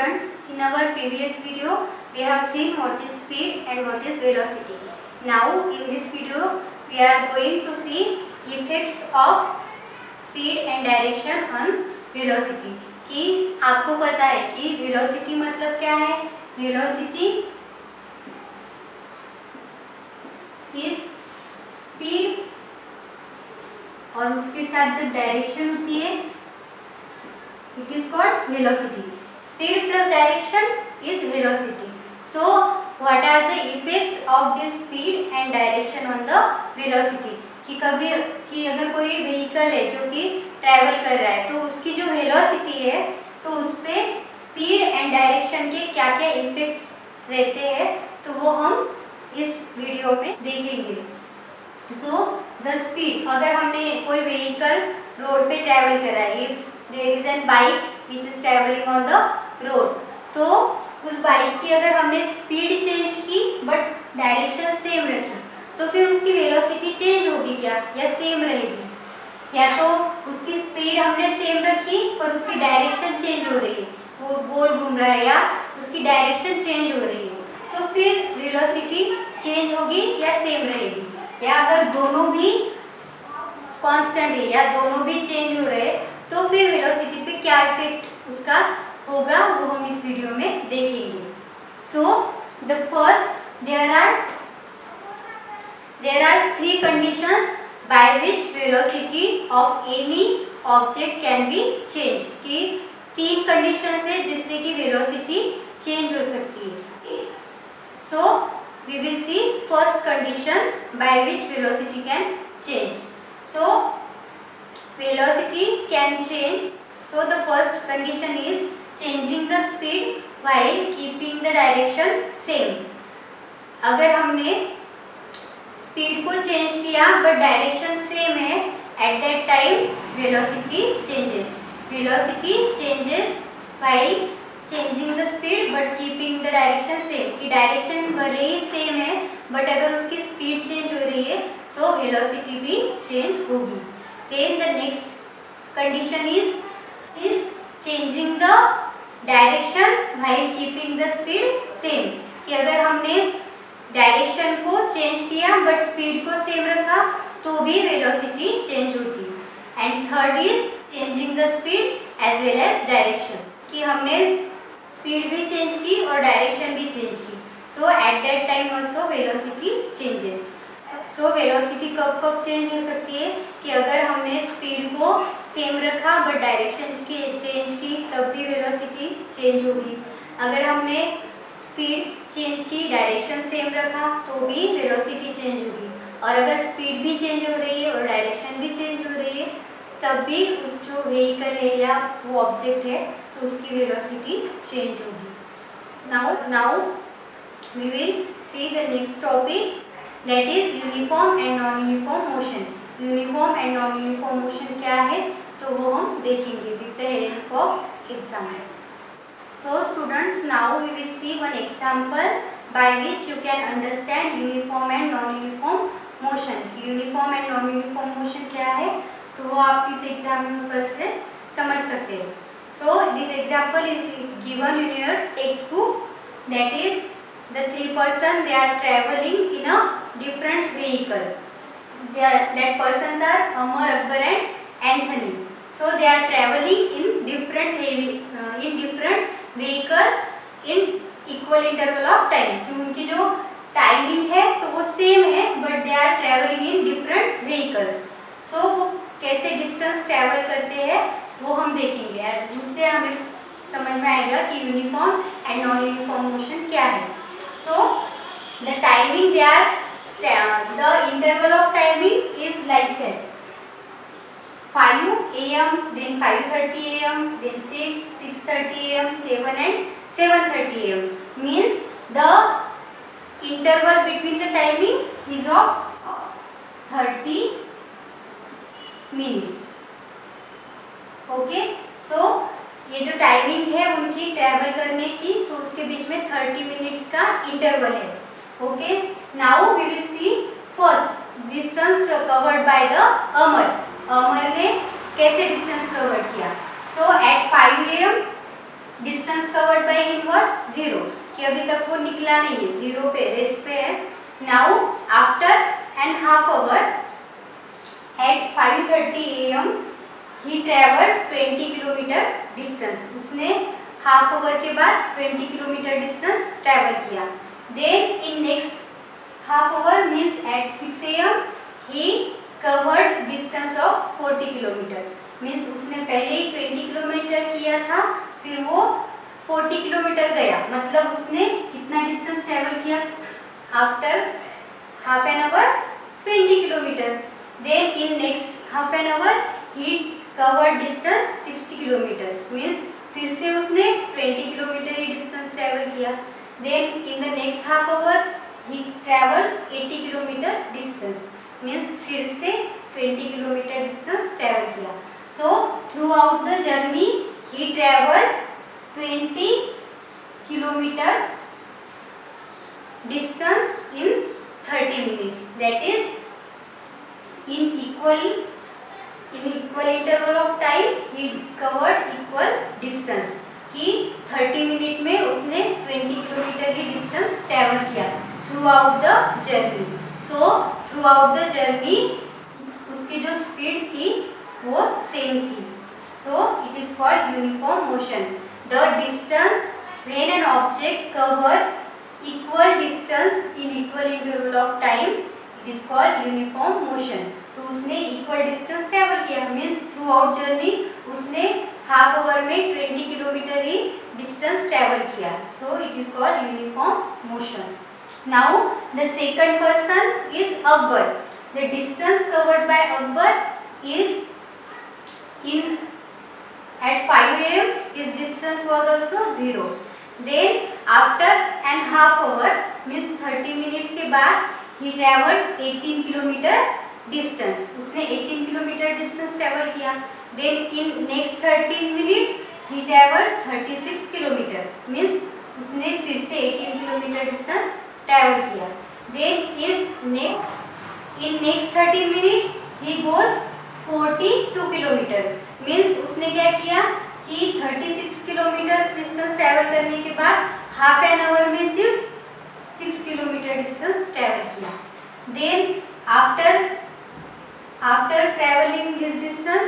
students, in our previous video we have seen what is speed and what is velocity. Now in this video we are going to see effects of speed and direction on velocity. कि आपको पता है कि velocity मतलब क्या है? Velocity is speed और उसके साथ जो डायरेक्शन होती है it is called velocity. Speed plus direction is velocity. So what are the effects of this speed and direction on the velocity? कि अगर कोई व्हीकल है जो कि ट्रैवल कर रहा है तो उसकी जो वेलोसिटी है तो उस पर स्पीड एंड डायरेक्शन के क्या क्या इफेक्ट्स रहते हैं तो वो हम इस वीडियो में देखेंगे. सो द स्पीड, अगर हमने कोई व्हीकल रोड पे ट्रैवल कर रहा है, if there is an bike which is travelling on the road, तो उस बाइक की अगर हमने स्पीड चेंज की बट डायरेक्शन सेम रखी तो फिर उसकी वेलोसिटी चेंज होगी क्या या सेम रहेगी? या तो उसकी स्पीड हमने सेम रखी पर उसकी डायरेक्शन चेंज हो रही है, वो गोल घूम रहा है या उसकी डायरेक्शन चेंज हो रही है, तो फिर वेलोसिटी चेंज होगी या सेम रहेगी? या अगर दोनों भी कांस्टेंट है या दोनों भी चेंज हो रहे तो फिर वेलोसिटी पे क्या इफेक्ट उसका होगा वो हम इस वीडियो में देखेंगे. So the first there are three conditions by which velocity of any object can be changed. कि तीन conditions है जिससे कि velocity change हो सकती है. So we will see first condition by which velocity can change. So velocity can change. So the first condition is changing the speed while keeping the direction same. अगर हमने speed को change किया but direction same है, eight that time velocity changes. Velocity changes while changing the speed but keeping the direction same. कि direction भले ही same है but अगर उसकी स्पीड चेंज हो रही है तो वेलोसिटी भी चेंज होगी. Then the next condition is changing the direction while keeping the speed same. कि अगर हमने डायरेक्शन को चेंज किया बट स्पीड को सेम रखा तो भी वेलोसिटी चेंज होगी. And third is changing the speed as well as direction. कि हमने स्पीड भी चेंज की और डायरेक्शन भी चेंज की, so at that time also velocity changes. So velocity कब कब चेंज हो सकती है? कि अगर हमने स्पीड को सेम रखा बट डायरेक्शन की चेंज की तब भी वेलोसिटी चेंज होगी. अगर हमने स्पीड चेंज की डायरेक्शन सेम रखा तो भी वेलोसिटी चेंज होगी. और अगर स्पीड भी चेंज हो रही है और डायरेक्शन भी चेंज हो रही है तब भी उस जो व्हीकल है या वो ऑब्जेक्ट है तो उसकी वेलोसिटी चेंज होगी. Now we will see the next topic, that is uniform and non uniform motion. Uniform and non uniform motion क्या है तो वो हम देखेंगे with the help of example. So students, now we will see one example by which you can understand uniform and non-uniform motion. कि uniform and non-uniform motion क्या है तो वो आप इस example से समझ सकते हैं. So this example is given in your textbook. That is the three person they are traveling in a different vehicle. That persons are Amar, Akbar and Anthony. So they are traveling in different vehicle in equal interval of time. कि उनकी जो timing है तो वो same है but they are travelling in different vehicles. So वो कैसे distance travel करते हैं वो हम देखेंगे. उससे हमें समझ में आएगा कि uniform and non uniform motion क्या है. So the timing they are the interval of timing is like that 5 AM, then 5:30 AM, then 6, 6:30 AM, 7 and 7:30 AM. Means the interval between the timing is of 30 minutes. Okay? So ये जो timing है उनकी travel करने की तो उसके बीच में 30 minutes का इंटरवल है. Okay? Now we will see first distance covered by the Amar ने कैसे डिस्टेंस कवर किया. So at 5 AM distance covered by him was 0, कि अभी तक वो निकला नहीं है, 0 पे रेस्ट पे है। Now after an half hour at 5:30 AM he travelled 20 kilometer distance. उसने हाफ आवर के बाद 20 किलोमीटर डिस्टेंस ट्रेवल किया। Then in next half hour means at 6 AM he covered distance of 40 kilometer. Means उसने पहले ही 20 kilometre किया था, फिर वो 40 किलोमीटर गया, मतलब उसने कितना डिस्टेंस ट्रेवल किया after half an hour 20 kilometer. Then in next half an hour he covered distance 60 kilometer. Means फिर से उसने 20 किलोमीटर ही डिस्टेंस ट्रेवल किया। Then in the next half hour he travelled 80 kilometer distance. Means फिर से 20 kilometer distance travel किया। So throughout the journey he travelled 20 kilometer distance in 30 minutes, that is in equal interval of time he covered equal distance, कि 30 minute में उसने 20 kilometre की distance travel किया through out the journey. So throughout the journey उसकी जो speed थी वो same थी। So it is called uniform motion. The distance when an object cover equal distance in equal interval of time, it is called uniform motion। तो उसने equal distance travel किया, means through out journey उसने half our में 20 kilometer ही distance travel किया। So it is called uniform motion. Now the second person is Akbar. The distance covered bye Akbar is in at 5 AM his distance was also 0। Then after an half hour means 30 minutes के बाद he travelled 18 kilometre distance. उसने 18 kilometre distance travel किया। Then in next 13 minutes he travelled 36 kilometre, means उसने फिर से 18 kilometre distance travel किया। Then in next 30 minutes he goes 42 kilometre, means उसने क्या किया कि 36 किलोमीटर डिस्टेंस ट्रैवल करने के बाद हाफ एन आवर में सिर्फ 6 किलोमीटर डिस्टेंस ट्रैवल किया। Then after travelling this distance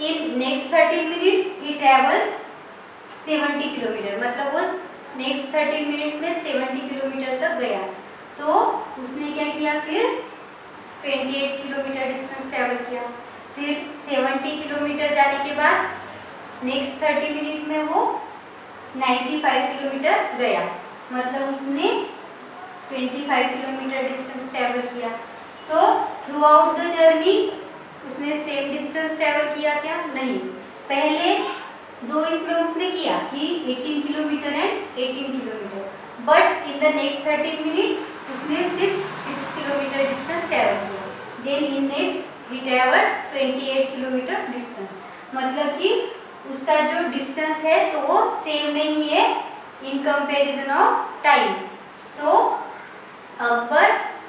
in next 30 minutes he travel 70 kilometer, मतलब वो नेक्स्ट 30 मिनट्स में 70 किलोमीटर तक गया। तो उसने क्या किया, फिर 28 किलोमीटर डिस्टेंस ट्रैवल किया। फिर 70 किलोमीटर जाने के बाद नेक्स्ट 30 मिनट में वो 95 किलोमीटर गया, मतलब उसने 25 किलोमीटर डिस्टेंस ट्रैवल किया। So throughout the journey उसने सेम डिस्टेंस ट्रैवल किया क्या? नहीं। पहले दो इसमें उसने किया कि 18 kilometer and 18 kilometer, but in the next 30 minute उसने सिर्फ 6 किलोमीटर डिस्टेंस ट्रैवल किया। Then in next he travel 28 kilometer distance, मतलब कि उसका जो डिस्टेंस है तो वो सेम नहीं है in comparison of time. So Akbar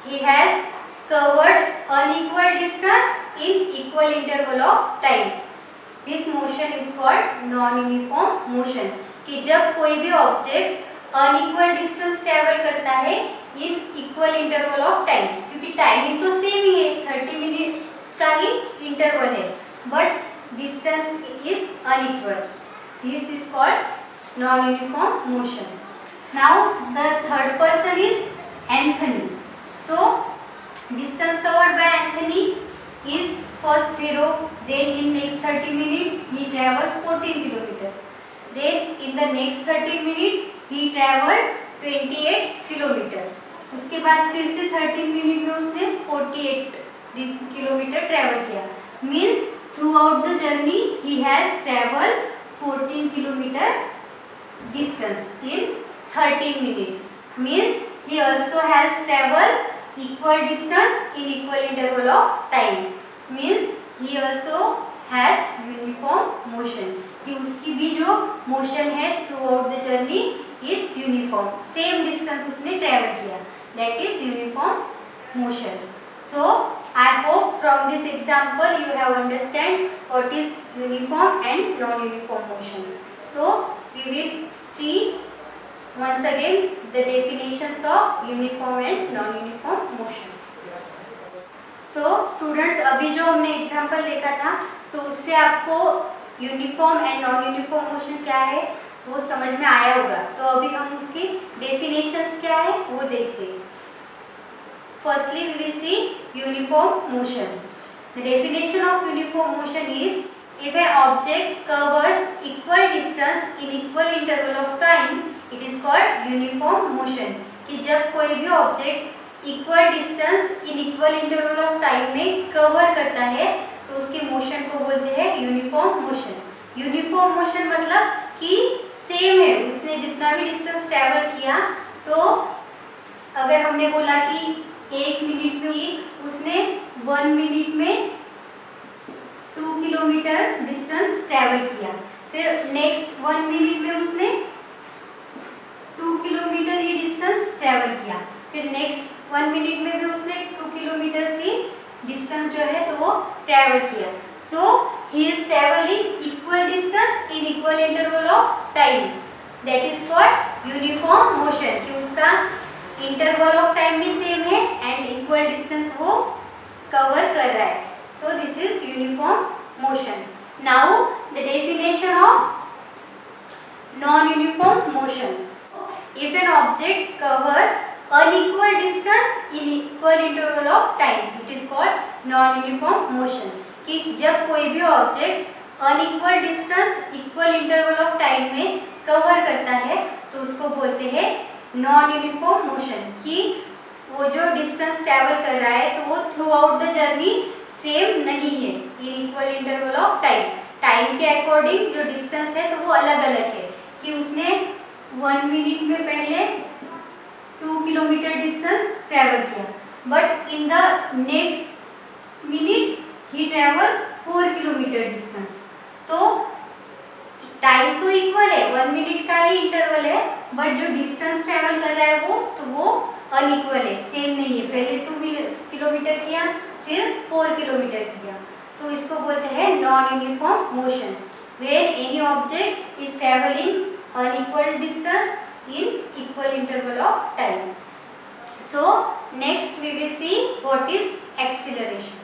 he has covered unequal distance in equal interval of time. This motion is called non uniform motion, कि जब कोई भी ऑब्जेक्ट अनइक्वल डिस्टेंस ट्रेवल करता है इन इक्वल इंटरवल ऑफ टाइम, क्योंकि timing तो same ही है, 30 minutes का ही इंटरवल है, but distance is unequal. This is called non-uniform motion. Now the third person is Anthony. So distance covered by Anthony is first 0. Then in next 30 minutes he travelled 14 kilometer. Then in the next 30 minutes he travelled 28 kilometer. उसके बाद फिर से 30 minute में उसने 48 kilometre travel किया। Means throughout the journey he has travelled 14 kilometer distance in 13 minutes, means he also has travelled equal distance in equal interval of time, means he also has uniform motion, कि उसकी भी जो motion है throughout the journey is uniform, same distance उसने travel किया, that is uniform motion. So I hope from this example you have understand what is uniform and non-uniform motion. So we will see once again the definitions of uniform and non-uniform motion. So students, अभी जो हमने example देखा था तो उससे आपको uniform and non uniform motion क्या है वो समझ में आया होगा. तो अभी हम उसकी डेफिनेशंस क्या है वो देखते हैं. Firstly we will see uniform motion. The definition of uniform motion is if an object covers equal distance in equal interval of time, it is called uniform motion. कि जब कोई भी object equal distance in equal interval of time में cover करता है तो उसके motion को बोलते हैं यूनिफॉर्म मोशन. यूनिफॉर्म मोशन मतलब कि सेम है, उसने जितना भी डिस्टेंस ट्रैवल किया. तो अगर हमने बोला कि 1 मिनट में उसने 1 मिनट में 2 किलोमीटर डिस्टेंस ट्रैवल किया, फिर नेक्स्ट 1 मिनट में उसने 2 किलोमीटर ही डिस्टेंस ट्रैवल किया, फिर नेक्स्ट 1 मिनट में भी उसने 2 किलोमीटर ही डिस्टेंस जो है तो वो ट्रैवल किया. So he is travelling equal distance in equal interval of time. That is called uniform motion कि उसका इंटरवल ऑफ टाइम भी सेम है एंड इक्वल डिस्टेंस वो कवर कर रहा है. So this is uniform motion. Now the definition of non-uniform motion. If an object covers unequal distance in equal interval of time, it is called non-uniform motion. कि जब कोई भी object unequal distance equal interval of time में cover करता है तो उसको बोलते हैं नॉन यूनिफॉर्म मोशन. कि वो जो डिस्टेंस ट्रैवल कर रहा है तो वो through out the journey same नहीं है इन equal interval of time. Time के अकॉर्डिंग जो डिस्टेंस है तो वो अलग अलग है. कि उसने 1 मिनट में पहले 2 किलोमीटर डिस्टेंस ट्रैवल किया, but in the next minute he travel 4 kilometre distance. तो टाइम तो इक्वल है, 1 मिनट का ही इंटरवल है, बट जो डिस्टेंस ट्रैवल कर रहा है वो अनइक्वल है, सेम नहीं है. पहले 2 किलोमीटर किया फिर 4 किलोमीटर किया, तो इसको बोलते हैं non uniform motion. When any object is travelling unequal distance in equal interval of time. So next we will see what is acceleration.